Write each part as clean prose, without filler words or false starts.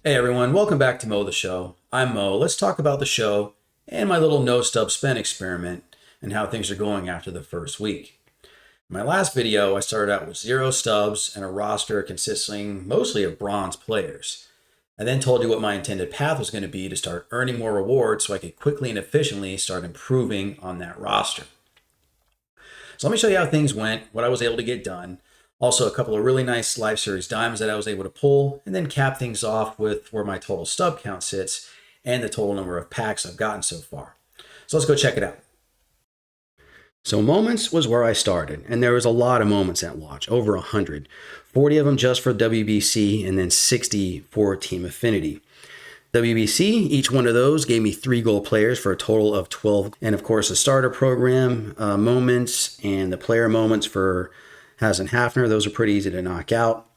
Hey everyone, welcome back to Mo the Show. I'm Mo. Let's talk about the show and my little No Stubs Spent experiment and how things are going after the first week. In my last video, I started out with 0 stubs and a roster consisting mostly of bronze players. I then told you what my intended path was going to be to start earning more rewards so I could quickly and efficiently start improving on that roster. So let me show you how things went, what I was able to get done. Also, a couple of really nice Live Series diamonds that I was able to pull, and then cap things off with where my total stub count sits and the total number of packs I've gotten so far. So let's go check it out. So moments was where I started, and there was a lot of moments at launch, over 100. 40 of them just for WBC, and then 60 for Team Affinity. WBC, each one of those gave me 3 gold players for a total of 12. And of course, the starter program moments and the player moments for Has and Hafner, those are pretty easy to knock out.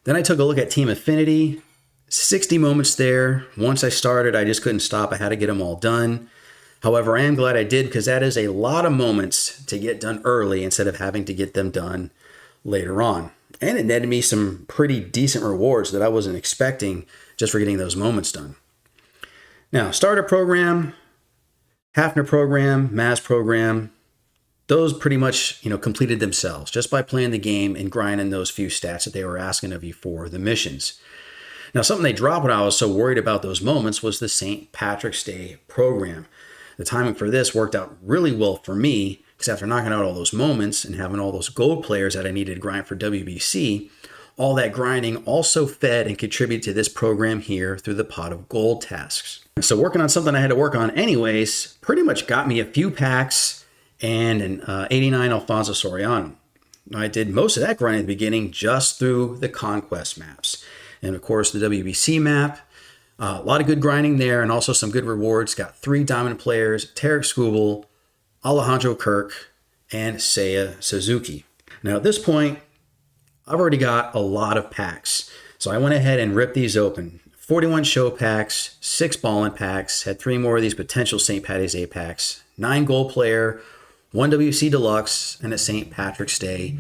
Then I took a look at Team Affinity, 60 moments there. Once I started, I just couldn't stop. I had to get them all done. However, I am glad I did because that is a lot of moments to get done early instead of having to get them done later on. And it netted me some pretty decent rewards that I wasn't expecting just for getting those moments done. Now, starter program, Hafner program, Maz program, those pretty much, completed themselves just by playing the game and grinding those few stats that they were asking of you for the missions. Now, something they dropped when I was so worried about those moments was the St. Patrick's Day program. The timing for this worked out really well for me because after knocking out all those moments and having all those gold players that I needed to grind for WBC, all that grinding also fed and contributed to this program here through the pot of gold tasks. So working on something I had to work on anyways pretty much got me a few packs and an 89 Alfonso Soriano. I did most of that grinding at the beginning just through the conquest maps. And of course, the WBC map, a lot of good grinding there and also some good rewards. Got 3 diamond players, Tarek Skubal, Alejandro Kirk, and Seiya Suzuki. Now at this point, I've already got a lot of packs. So I went ahead and ripped these open. 41 show packs, 6 ballin packs, had 3 more of these potential St. Patty's Day packs, 9 gold player, 1 WC Deluxe, and a St. Patrick's Day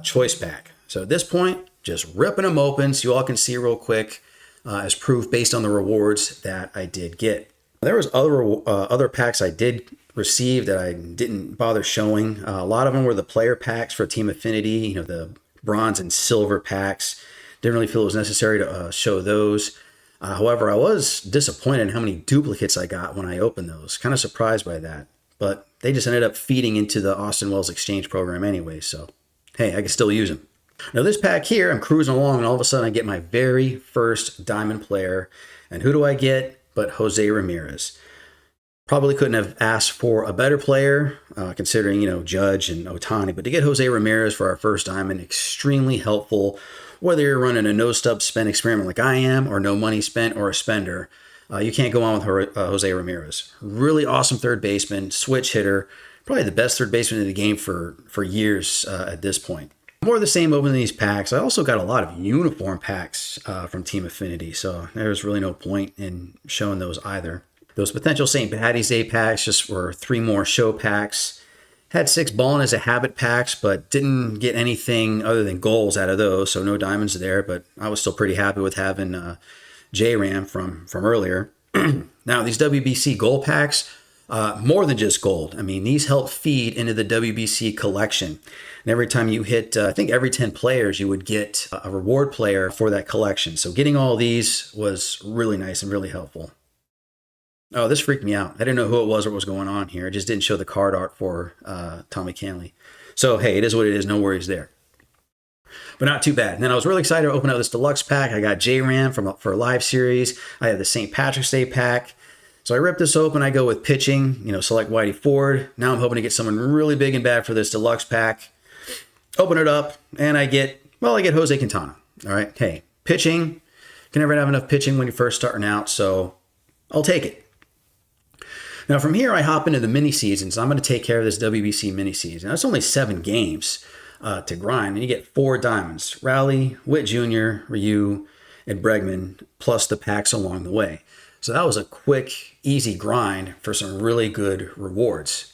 choice pack. So at this point, just ripping them open so you all can see real quick as proof based on the rewards that I did get. There was other packs I did receive that I didn't bother showing. A lot of them were the player packs for Team Affinity, the bronze and silver packs. Didn't really feel it was necessary to show those. However, I was disappointed in how many duplicates I got when I opened those. Kind of surprised by that. But they just ended up feeding into the Austin Wells exchange program anyway, so hey, I can still use them. Now this pack here, I'm cruising along and all of a sudden I get my very first diamond player. And who do I get but Jose Ramirez? Probably couldn't have asked for a better player, considering, Judge and Otani. But to get Jose Ramirez for our first diamond, extremely helpful. Whether you're running a No Stubs Spent experiment like I am, or no money spent, or a spender, you can't go on with Jose Ramirez. Really awesome third baseman, switch hitter, probably the best third baseman in the game for years at this point. More of the same opening these packs. I also got a lot of uniform packs from Team Affinity, so there's really no point in showing those either. Those potential St. Patty's Day packs just were 3 more show packs. Had 6 ballin as a habit packs, but didn't get anything other than goals out of those, so no diamonds there, but I was still pretty happy with having J-Ram from earlier. Now, these WBC gold packs, more than just gold. I mean, these help feed into the WBC collection. And every time you hit, I think every 10 players, you would get a reward player for that collection. So getting all these was really nice and really helpful. Oh, this freaked me out. I didn't know who it was or what was going on here. It just didn't show the card art for Tommy Canley. So, hey, it is what it is. No worries there. But not too bad. And then I was really excited to open up this deluxe pack. I got J-Ram for a live series. I have the St. Patrick's Day pack. So I rip this open. I go with pitching, select Whitey Ford. Now I'm hoping to get someone really big and bad for this deluxe pack. Open it up, and I get Jose Quintana. All right. Hey, pitching. Can never have enough pitching when you're first starting out, so I'll take it. Now from here, I hop into the mini seasons. I'm going to take care of this WBC mini season. That's only 7 games to grind, and you get 4 diamonds: Rowley, Witt Jr., Ryu, and Bregman, plus the packs along the way. So that was a quick, easy grind for some really good rewards.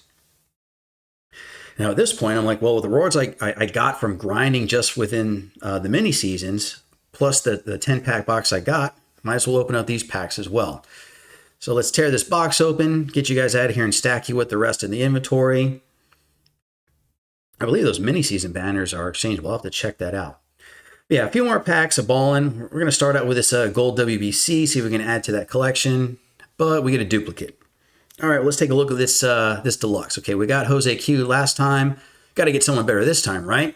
Now at this point, I'm like, well, with the rewards I got from grinding just within the mini seasons, plus the 10-pack box I got. Might as well open up these packs as well. So let's tear this box open, get you guys out of here and stack you with the rest of the inventory. I believe those mini season banners are exchangeable. I'll have to check that out. Yeah, a few more packs of ballin'. We're going to start out with this gold WBC, see if we can add to that collection, but we get a duplicate. All right, let's take a look at this this deluxe. Okay, we got Jose Q last time. Got to get someone better this time, right?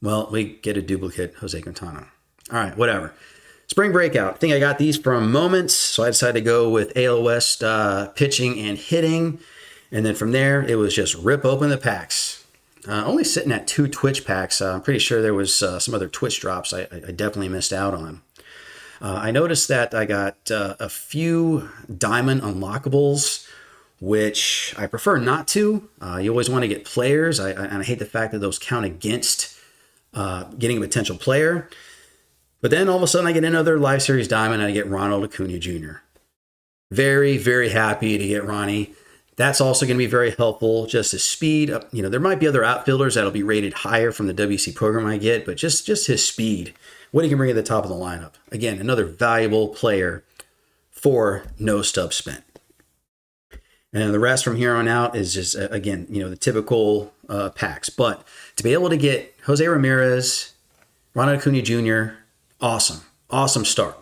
Well, we get a duplicate Jose Quintana. All right, whatever. Spring Breakout. I think I got these from Moments, so I decided to go with AL West pitching and hitting. And then from there, it was just rip open the packs. Only sitting at 2 Twitch packs. I'm pretty sure there was some other Twitch drops I definitely missed out on. I noticed that I got a few diamond unlockables, which I prefer not to. You always want to get players, and I hate the fact that those count against getting a potential player. But then all of a sudden I get another Live Series Diamond and I get Ronald Acuna Jr. Very, very happy to get Ronnie. That's also going to be very helpful. Just his speed. You know, there might be other outfielders that'll be rated higher from the WC program I get, but just his speed, what he can bring at the top of the lineup. Again, another valuable player for No Stubs Spent. And the rest from here on out is just, again, you know, the typical packs. But to be able to get Jose Ramirez, Ronald Acuna Jr., awesome start.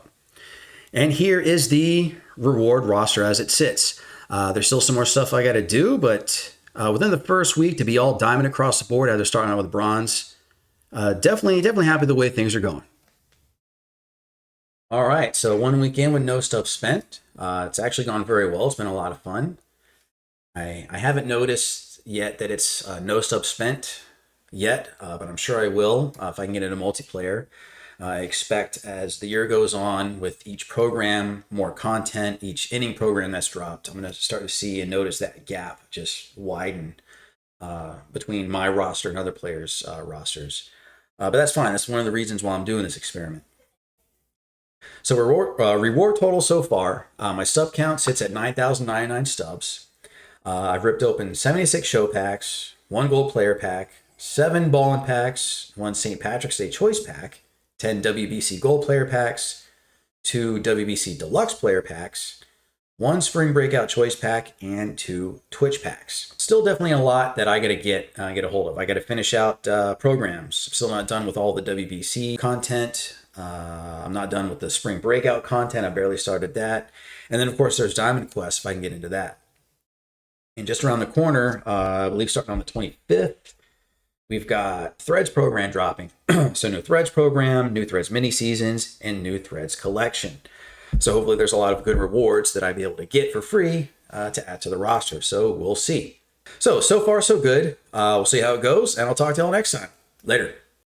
And here is the reward roster as it sits. There's still some more stuff I got to do, but within the first week to be all diamond across the board after starting out with bronze, definitely happy the way things are going. All right, so 1 week in with No Stubs Spent. It's actually gone very well. It's been a lot of fun. I haven't noticed yet that it's No Stubs Spent yet, but I'm sure I will if I can get into multiplayer. I expect as the year goes on with each program, more content, each inning program that's dropped, I'm going to start to see and notice that gap just widen between my roster and other players' rosters. But that's fine. That's one of the reasons why I'm doing this experiment. So reward total so far, my sub count sits at 9,099 stubs. I've ripped open 76 show packs, 1 gold player pack, 7 ballin' packs, 1 St. Patrick's Day choice pack, 10 WBC Gold player packs, 2 WBC Deluxe player packs, 1 Spring Breakout choice pack, and 2 Twitch packs. Still definitely a lot that I got to get a hold of. I got to finish out programs. I'm still not done with all the WBC content. I'm not done with the Spring Breakout content. I barely started that. And then, of course, there's Diamond Quest, if I can get into that. And just around the corner, I believe starting on the 25th, we've got Threads program dropping. So new Threads program, new Threads mini seasons, and new Threads collection. So hopefully there's a lot of good rewards that I'll be able to get for free to add to the roster. So we'll see. So far so good. We'll see how it goes, and I'll talk to y'all next time. Later.